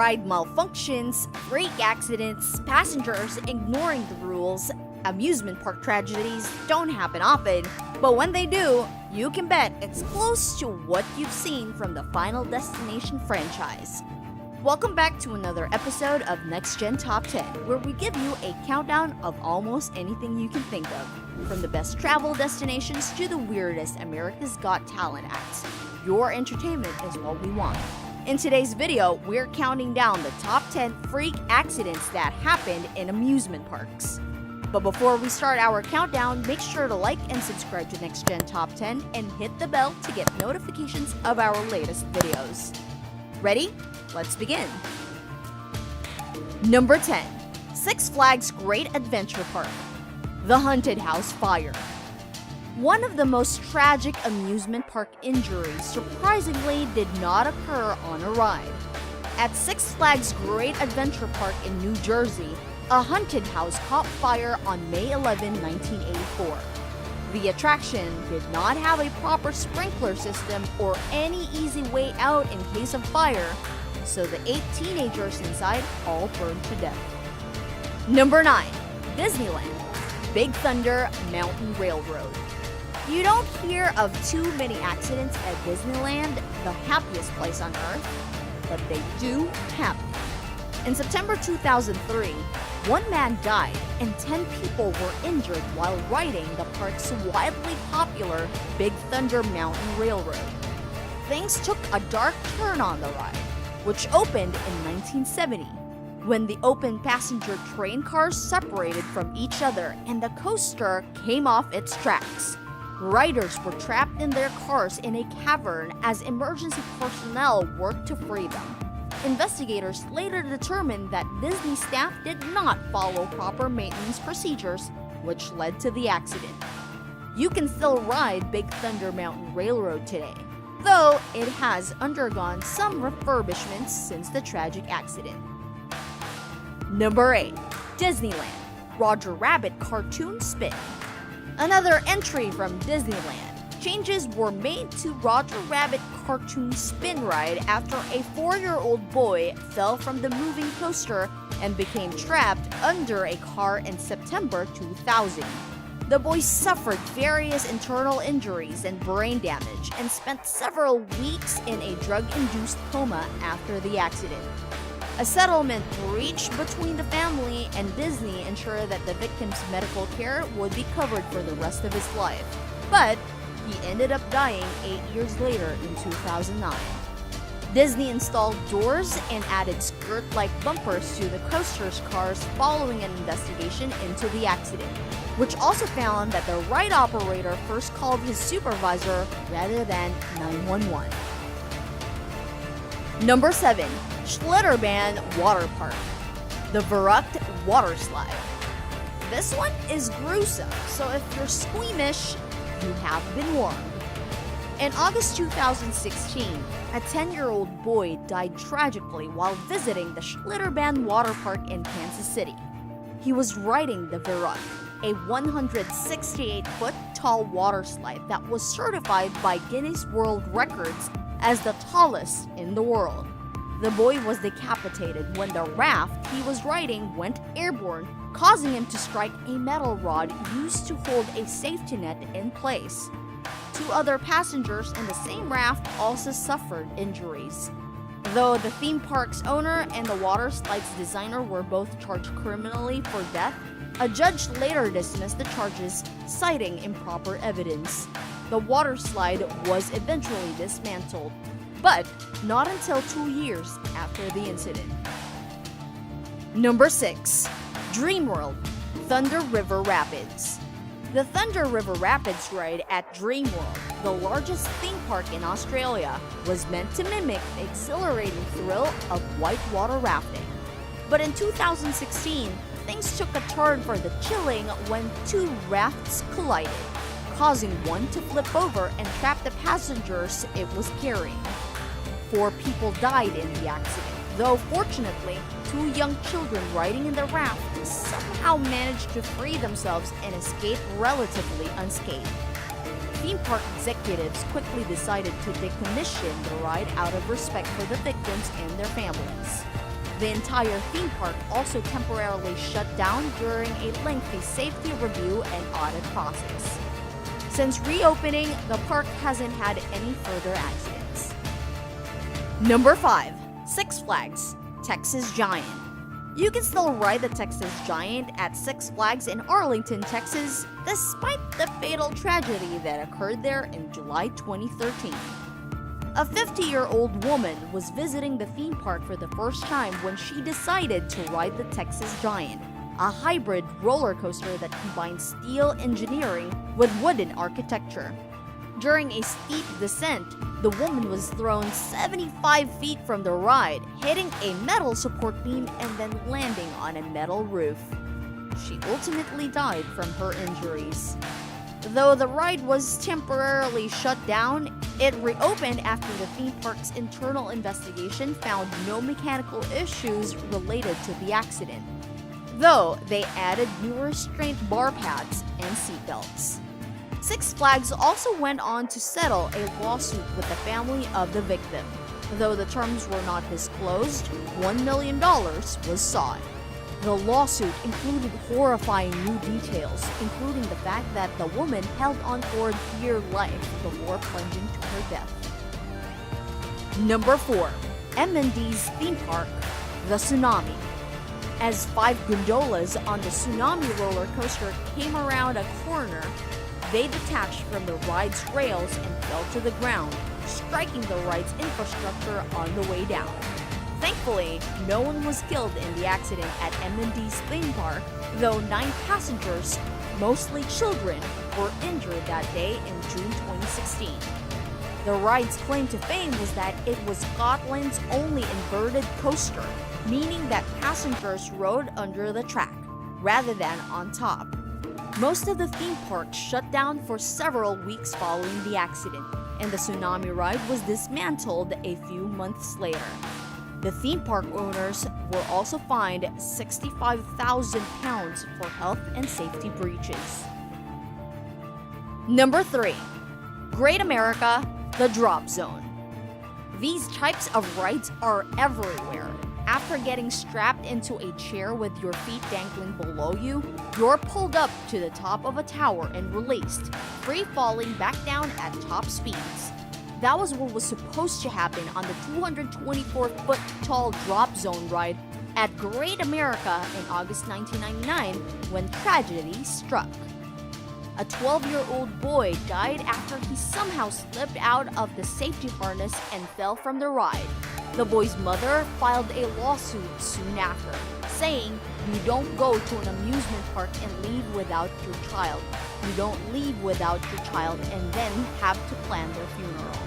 ride malfunctions, freak accidents, passengers ignoring the rules, amusement park tragedies don't happen often, but when they do, you can bet it's close to what you've seen from the Final Destination franchise. Welcome back to another episode of Next Gen Top 10, where we give you a countdown of almost anything you can think of, from the best travel destinations to the weirdest America's Got Talent acts. Your entertainment is what we want. In today's video, we're counting down the top 10 freak accidents that happened in amusement parks. But before we start our countdown, make sure to like and subscribe to Next Gen Top 10 and hit the bell to get notifications of our latest videos. Ready? Let's begin. Number 10. Six Flags Great Adventure Park. The Haunted House Fire. One of the most tragic amusement park injuries surprisingly did not occur on a ride. At Six Flags Great Adventure Park in New Jersey, a haunted house caught fire on May 11, 1984. The attraction did not have a proper sprinkler system or any easy way out in case of fire, so the 8 teenagers inside all burned to death. Number 9. Disneyland. Big Thunder Mountain Railroad. You don't hear of too many accidents at Disneyland, the happiest place on earth, but they do happen. In September 2003, one man died and 10 people were injured while riding the park's widely popular Big Thunder Mountain Railroad. Things took a dark turn on the ride, which opened in 1970, when the open passenger train cars separated from each other and the coaster came off its tracks. Riders were trapped in their cars in a cavern as emergency personnel worked to free them. Investigators later determined that Disney staff did not follow proper maintenance procedures, which led to the accident. You can still ride Big Thunder Mountain Railroad today, though it has undergone some refurbishments since the tragic accident. Number 8. Disneyland. Roger Rabbit Cartoon Spin. Another entry from Disneyland. Changes were made to Roger Rabbit Cartoon Spin Ride after a 4-year-old boy fell from the moving coaster and became trapped under a car in September 2000. The boy suffered various internal injuries and brain damage and spent several weeks in a drug-induced coma after the accident. A settlement reached between the family and Disney ensured that the victim's medical care would be covered for the rest of his life, but he ended up dying 8 years later in 2009. Disney installed doors and added skirt-like bumpers to the coaster's cars following an investigation into the accident, which also found that the ride operator first called his supervisor rather than 911. Number 7. SCHLITTERBAHN WATERPARK. The Verrückt Water Slide. This one is gruesome, so if you're squeamish, you have been warned. In August 2016, a 10-year-old boy died tragically while visiting the SCHLITTERBAHN Water Park in Kansas City. He was riding the Verrückt, a 168-foot tall water slide that was certified by Guinness World Records as the tallest in the world. The boy was decapitated when the raft he was riding went airborne, causing him to strike a metal rod used to hold a safety net in place. 2 other passengers in the same raft also suffered injuries. Though the theme park's owner and the water slide's designer were both charged criminally for death, a judge later dismissed the charges, citing improper evidence. The water slide was eventually dismantled, but not until 2 years after the incident. Number 6. DREAMWORLD. Thunder River Rapids. The Thunder River Rapids ride at DREAMWORLD, the largest theme park in Australia, was meant to mimic the exhilarating thrill of whitewater rafting. But in 2016, things took a turn for the chilling when 2 rafts collided, causing one to flip over and trap the passengers it was carrying. 4 people died in the accident, though fortunately, 2 young children riding in the raft somehow managed to free themselves and escape relatively unscathed. Theme park executives quickly decided to decommission the ride out of respect for the victims and their families. The entire theme park also temporarily shut down during a lengthy safety review and audit process. Since reopening, the park hasn't had any further accidents. Number 5. Six Flags Texas Giant. You can still ride the Texas Giant at Six Flags in Arlington, Texas, despite the fatal tragedy that occurred there in July 2013. A 50-year-old woman was visiting the theme park for the first time when she decided to ride the Texas Giant, a hybrid roller coaster that combines steel engineering with wooden architecture. During a steep descent, the woman was thrown 75 feet from the ride, hitting a metal support beam and then landing on a metal roof. She ultimately died from her injuries. Though the ride was temporarily shut down, it reopened after the theme park's internal investigation found no mechanical issues related to the accident, though they added new restraint bar pads and seatbelts. Six Flags also went on to settle a lawsuit with the family of the victim. Though the terms were not disclosed, $1 million was sought. The lawsuit included horrifying new details, including the fact that the woman held on for dear life before plunging to her death. Number 4. M&DS theme park, the Tsunami. As 5 gondolas on the Tsunami roller coaster came around a corner, they detached from the ride's rails and fell to the ground, striking the ride's infrastructure on the way down. Thankfully, no one was killed in the accident at M&DS theme park, though 9 passengers, mostly children, were injured that day in June 2016. The ride's claim to fame was that it was Scotland's only inverted coaster, meaning that passengers rode under the track, rather than on top. Most of the theme park shut down for several weeks following the accident, and the Tsunami ride was dismantled a few months later. The theme park owners were also fined £65,000 for health and safety breaches. Number 3. Great America, the Drop Zone. These types of rides are everywhere. After getting strapped into a chair with your feet dangling below you, you're pulled up to the top of a tower and released, free falling back down at top speeds. That was what was supposed to happen on the 224-foot-tall Drop Zone ride at Great America in August 1999 when tragedy struck. A 12-year-old boy died after he somehow slipped out of the safety harness and fell from the ride. The boy's mother filed a lawsuit soon after, saying, "You don't go to an amusement park and leave without your child. You don't leave without your child and then have to plan their funeral."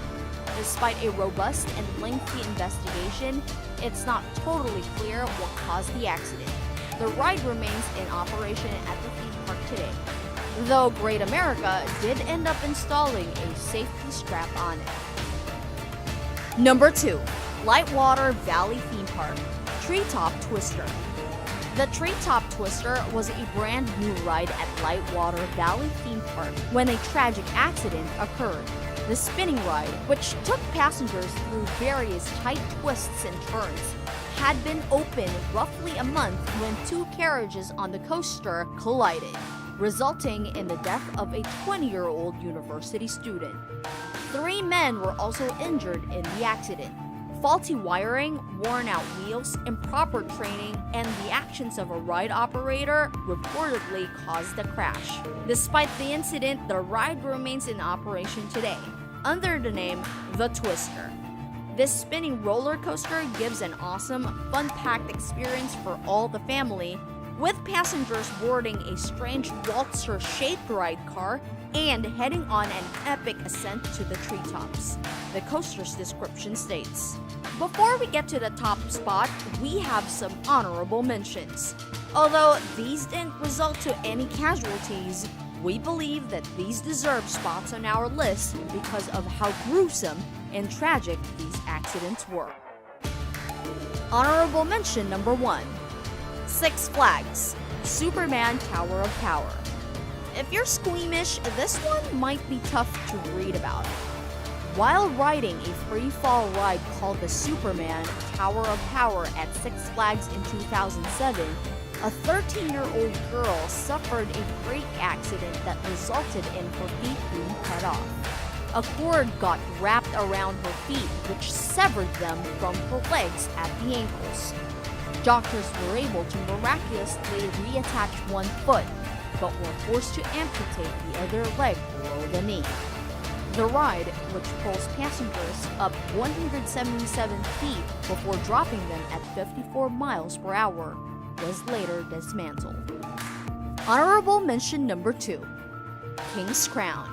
Despite a robust and lengthy investigation, it's not totally clear what caused the accident. The ride remains in operation at the theme park today, though Great America did end up installing a safety strap on it. Number 2. LIGHTWATER Valley Theme Park, Treetop Twister. The Treetop Twister was a brand new ride at LIGHTWATER Valley Theme Park when a tragic accident occurred. The spinning ride, which took passengers through various tight twists and turns, had been open roughly a month when 2 carriages on the coaster collided, resulting in the death of a 20-year-old university student. 3 men were also injured in the accident. Faulty wiring, worn-out wheels, improper training, and the actions of a ride operator reportedly caused the crash. Despite the incident, the ride remains in operation today, under the name The Twister. This spinning roller coaster gives an awesome, fun-packed experience for all the family, with passengers boarding a strange waltzer-shaped ride car and heading on an epic ascent to the treetops. The coaster's description states, "Before we get to the top spot, we have some honorable mentions. Although these didn't result to any casualties, we believe that these deserve spots on our list because of how gruesome and tragic these accidents were." Honorable mention number 1. Six Flags, Superman Tower of Power. If you're squeamish, this one might be tough to read about. While riding a free-fall ride called the Superman Tower of Power at Six Flags in 2007, a 13-year-old girl suffered a brake accident that resulted in her feet being cut off. A cord got wrapped around her feet, which severed them from her legs at the ankles. Doctors were able to miraculously reattach one foot, but were forced to amputate the other leg below the knee. The ride, which pulls passengers up 177 feet before dropping them at 54 miles per hour, was later dismantled. Honorable mention number 2. King's Crown.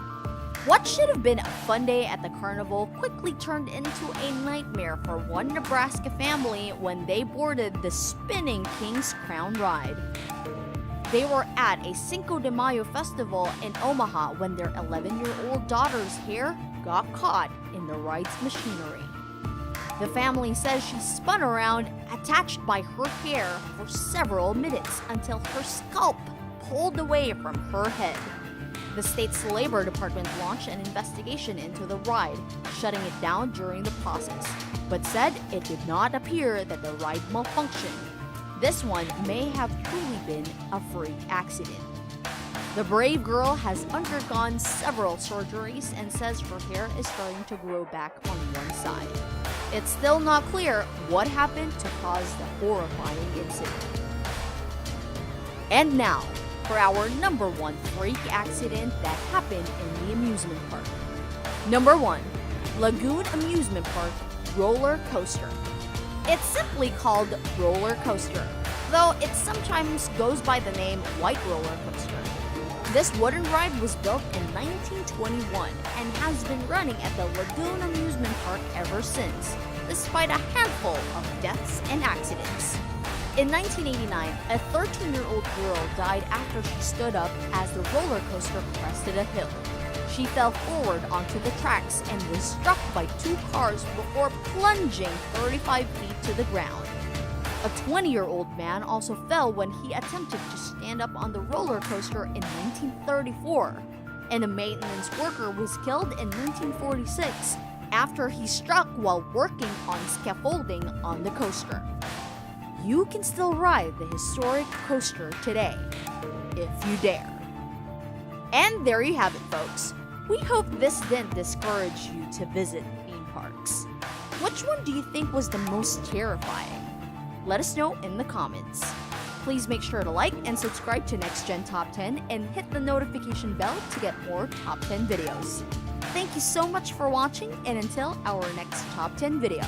What should have been a fun day at the carnival quickly turned into a nightmare for one Nebraska family when they boarded the spinning King's Crown ride. They were at a Cinco de Mayo festival in Omaha when their 11-year-old daughter's hair got caught in the ride's machinery. The family says she spun around, attached by her hair, for several minutes until her scalp pulled away from her head. The state's labor department launched an investigation into the ride, shutting it down during the process, but said it did not appear that the ride malfunctioned. This one may have truly been a freak accident. The brave girl has undergone several surgeries and says her hair is starting to grow back on one side. It's still not clear what happened to cause the horrifying incident. And now, for our number 1 freak accident that happened in the amusement park. Number 1. Lagoon Amusement Park Roller Coaster. It's simply called Roller Coaster, though it sometimes goes by the name White Roller Coaster. This wooden ride was built in 1921 and has been running at the Lagoon Amusement Park ever since, despite a handful of deaths and accidents. In 1989, a 13-year-old girl died after she stood up as the roller coaster crested a hill. She fell forward onto the tracks and was struck by 2 cars before plunging 35 feet to the ground. A 20-year-old man also fell when he attempted to stand up on the roller coaster in 1934, and a maintenance worker was killed in 1946 after he struck while working on scaffolding on the coaster. You can still ride the historic coaster today, if you dare. And there you have it, folks. We hope this didn't discourage you to visit theme parks. Which one do you think was the most terrifying? Let us know in the comments. Please make sure to like and subscribe to Next Gen Top 10 and hit the notification bell to get more Top 10 videos. Thank you so much for watching, and until our next Top 10 video.